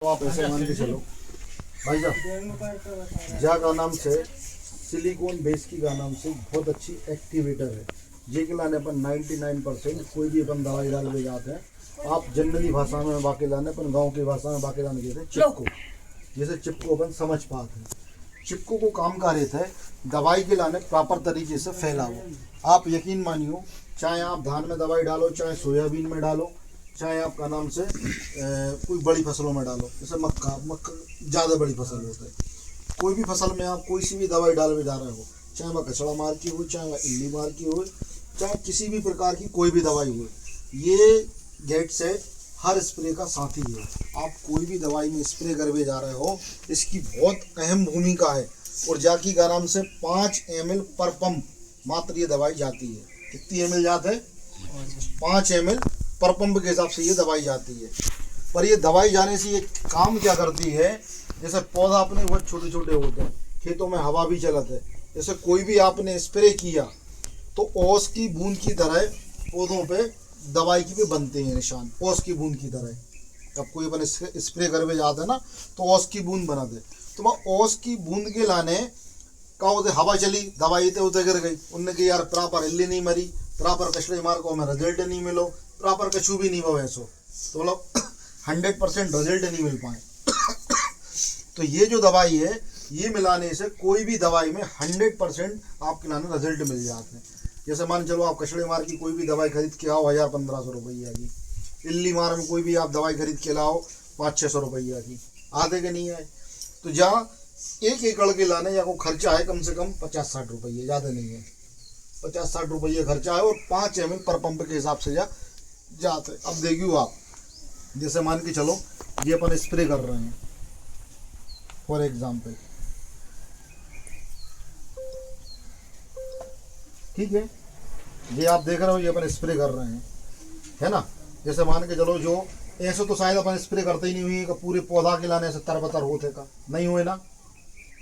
तो आप ऐसे मान के चलो भाई साहब, जा का नाम से सिलिकॉन बेस की का नाम से बहुत अच्छी एक्टिवेटर है। जे के लाने पर 99% कोई भी अपन दवाई डाल के जाते हैं। आप जनरली भाषा में बाकी लाने अपन गांव की भाषा में बाकी लाने कहते हैं चिपको। जैसे चिपको अपन समझ पाते हैं, चिपको को काम का रहता है दवाई के लाने प्रॉपर तरीके से फैलाओ। आप यकीन मानियो, चाहे आप धान में दवाई डालो, चाहे सोयाबीन में डालो, चाहे आपका नाम से कोई बड़ी फसलों में डालो, जैसे मक्का ज़्यादा बड़ी फसल होता है। कोई भी फसल में आप कोई सी भी दवाई डाल जा रहे हो, चाहे वह कचड़ा मार की हो, चाहे वह इल्ली मार की हो, चाहे किसी भी प्रकार की कोई भी दवाई हो, ये गेट से हर स्प्रे का साथी है। आप कोई भी दवाई में स्प्रे करके जा रहे हो, इसकी बहुत अहम भूमिका है। और जाकी का नाम से 5 ml पर पंप मात्र ये दवाई जाती है। कितनी ml जाते हैं? 5 ml पर पंप के हिसाब से ये दवाई जाती है। पर ये दवाई जाने से ये काम क्या करती है, जैसे पौधा अपने बहुत छोटे छोटे होते हैं, खेतों में हवा भी चलता है, जैसे कोई भी आपने स्प्रे किया तो ओस की बूंद की तरह पौधों पे दवाई की भी बनते हैं निशान, ओस की बूंद की तरह। जब कोई अपन स्प्रे करके जाते हैं ना तो ओस की बूंद बना दे, तो वह ओस की बूंद के लाने का होते हवा चली, दवाई तो उतर गिर गई, उनने कहा यार प्रॉपर इल्ली नहीं मरी, प्रॉपर कचड़े मार को हमें रिजल्ट नहीं मिलो, प्रॉपर कछू भी नहीं हुआ वैसो, तो मतलब 100% रिजल्ट नहीं मिल पाए। तो ये जो दवाई है ये मिलाने से कोई भी दवाई में 100% आपके लाने रिजल्ट मिल जाते हैं। जैसे मान चलो आप कचड़े मार की कोई भी दवाई खरीद के आओ 1000-1500 रुपया की, इल्ली मार में कोई भी आप दवाई खरीद के लाओ 500-600 रुपया की, आधे के नहीं आए। तो जहाँ 1 एकड़ के लाने या को खर्चा है कम से कम 50-60 रुपये, ज़्यादा नहीं है, 50-60 रुपये खर्चा है और 5 ml पर पंप के हिसाब से जाते। अब देखियो आप, जैसे मान के चलो ये अपन स्प्रे कर रहे हैं फॉर एग्जाम्पल, ठीक है, ये आप देख रहे हो ये अपन स्प्रे कर रहे हैं, है ना। जैसे मान के चलो जो ऐसे तो शायद अपन स्प्रे करते ही नहीं हुई कि पूरे पौधा के लाने से तरबतर होते का नहीं हुए ना,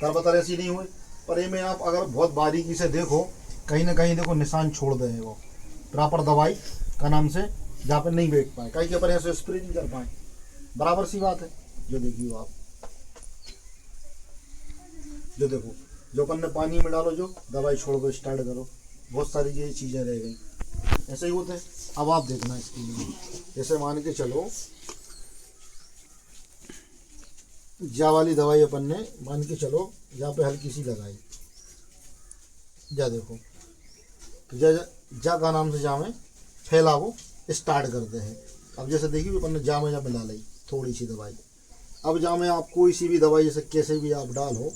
तरबतर ऐसी नहीं हुई। पर ये में आप अगर बहुत बारीकी से देखो, कहीं ना कहीं देखो निशान छोड़ दे वो प्रॉपर दवाई का नाम से, जहाँ पे नहीं बैठ पाए, कहीं के अपन ऐसे स्प्रे नहीं कर पाए, बराबर सी बात है। जो देखिए आप, जो देखो जो अपन ने पानी में डालो, जो दवाई छोड़ दो, स्टार्ट करो, बहुत सारी ये चीज़ें रह गई, ऐसे ही होते हैं। अब आप देखना इसके लिए, जैसे मान के चलो जा वाली दवाई अपन ने मान के चलो जहाँ पे हल्की सी लगाई, जा देखो तो जा का नाम से जा में फैला वो स्टार्ट करते हैं। अब जैसे देखिए अपन ने जा में मिला ली थोड़ी सी दवाई, अब जा में आप कोई सी भी दवाई जैसे कैसे भी आप डालो,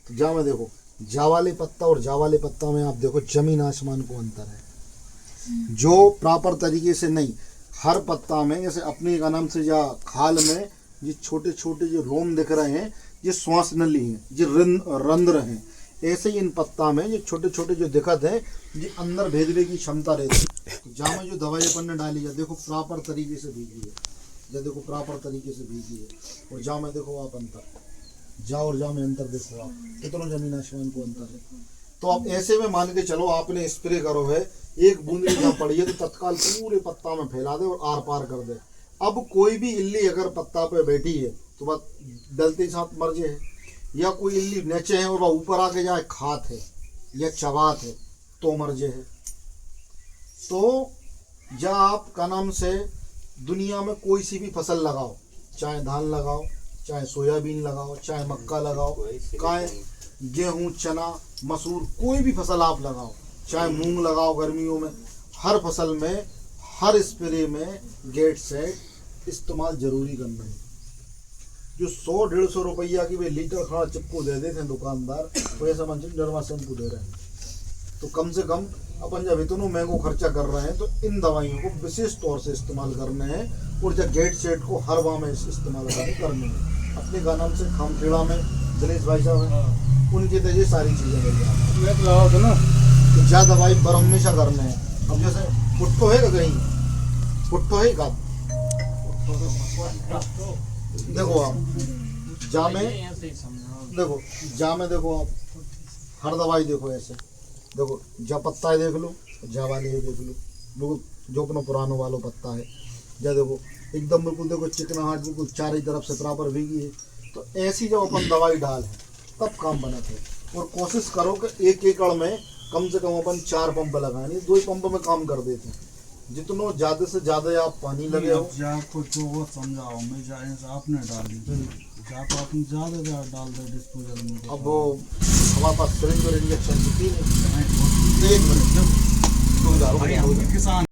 तो जा में देखो जा वाले पत्ता और जा वाले पत्ता में आप देखो जमीन आसमान को अंतर है। जो प्रॉपर तरीके से नहीं, हर पत्ता में जैसे अपने का नाम से या खाल में ये छोटे छोटे जो रोम दिख रहे हैं, ये श्वास नली हैं, ये रंध्र हैं। ऐसे ही इन पत्ता में ये छोटे छोटे जो दिक्कत है, ये अंदर भेजने की क्षमता रहती है। तो जहाँ में जो दवाई अपन ने डाली है देखो प्रॉपर तरीके से भीगी है, या देखो प्रॉपर तरीके से भीगी है, और जहाँ में देखो आप अंतर, जा और जा में अंतर देखो आप, कितना जमीन आसमान को अंतर है। तो आप ऐसे में मान के चलो आपने स्प्रे करो है, एक बूंद जहाँ पड़ी है तो तत्काल पूरे पत्ता में फैला दे और आर पार कर दे। अब कोई भी इल्ली अगर पत्ता पे बैठी है तो वह डलते ही साथ मर जाए, या कोई इल्ली नीचे है और वह ऊपर आके जाए खात है या चबात है तो मर जाए। तो जा आप का नाम से दुनिया में कोई सी भी फसल लगाओ, चाहे धान लगाओ, चाहे सोयाबीन लगाओ, चाहे मक्का लगाओ, चाहे गेहूँ, चना, मसूर, कोई भी फसल आप लगाओ, चाहे मूंग लगाओ गर्मियों में, हर फसल में हर स्प्रे में गेट सेट इस्तेमाल जरूरी करना है। जो 100-150 रुपया की वे लीटर खड़ा चिपको दे देते हैं दुकानदार, वैसा मन डरवा शैम्पू दे रहे हैं। तो कम से कम अपन जब इतना महंगो खर्चा कर रहे हैं तो इन दवाइयों को विशेष तौर से इस्तेमाल करने हैं, और जब गेट सेट को हर वाह में इस्तेमाल करने हैं। अपने का नाम से खामखेड़ा में दिनेश भाई साहब हैं, उनके तो ये सारी चीज़ें मिल जाती है ना। तो जा दवाई पर हमेशा करने हैं। अब जैसे पुट्टो है का कहीं, पुट्टो है का, देखो आप जा में देखो, जा में देखो आप हर दवाई देखो ऐसे देखो, जा पत्ता है देख लो, जा वाले है देख लो, जो अपना पुरानो वाला पत्ता है, जा देखो एकदम बिल्कुल देखो चिकनाहट बिल्कुल चारों तरफ से बराबर भीगी है। तो ऐसी जब अपन दवाई डाल है तब काम बनाते हैं। और कोशिश करो कि 1 एकड़ में कम से कम अपन 4 पंप लगाए, नहीं 2 ही पंप में काम कर देते हैं। जितना ज़्यादा से ज़्यादा आप पानी लगे हो। आपको जो वो समझाओ, मैं जाए आपने डाली आप आपने ज़्यादा डाल दे डिस्पोजल में। अब वो हमारे पास सिरिंज और इंजेक्शन की 3 है। एक मिनट, जब किसान